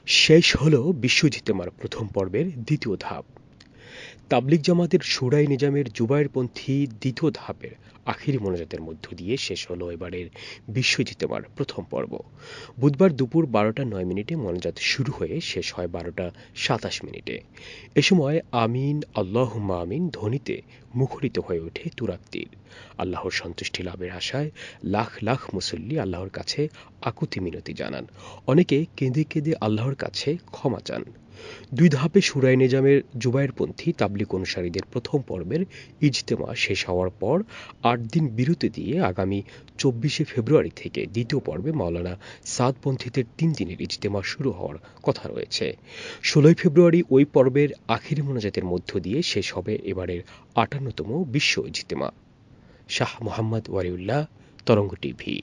শেষ হলো বিশ্ব ইজতেমার প্রথম পর্বের দ্বিতীয় ধাপ। তাবলিগ জামাতের শুরায়ে নিজামের জুবায়েরপন্থী দ্বিতীয় ধাপের আখেরি মোনাজাতের মধ্য দিয়ে শেষ হলো এবারের বিশ্ব ইজতেমার প্রথম পর্ব। বুধবার দুপুর ১২টা ৯ মিনিটে মোনাজাত শুরু হয়ে শেষ হয় ১২টা ২৭ মিনিটে। এ সময় আমিন আল্লাহুম্মা আমিন ধ্বনিতে মুখরিত হয়ে ওঠে তুরাগ তীর। আল্লাহর সন্তুষ্টি লাভের আশায় লাখ লাখ মুসল্লি আল্লাহর কাছে আকুতি মিনতি জানান। অনেকে কেঁদে কেঁদে আল্লাহর কাছে ক্ষমা চান। দুই ধাপে শুরায়ে নিজামের জুবায়েরপন্থী তাবলিগ অনুসারীদের প্রথম পর্বের ইজতেমা শেষ হওয়ার পর ৮ দিন বিরতি দিয়ে আগামী ২৪শে ফেব্রুয়ারি থেকে দ্বিতীয় পর্বে মাওলানা সাদপন্থীদের ৩ দিনের ইজতেমা শুরু হওয়ার কথা রয়েছে। ১৬ই ফেব্রুয়ারি ওই পর্বের আখেরি মোনাজাতের মধ্য দিয়ে শেষ হবে এবারের ৫৮তম বিশ্ব ইজতেমা। শাহ মোহাম্মদ ওয়ালিউল্লাহ, তরঙ্গ টিভি।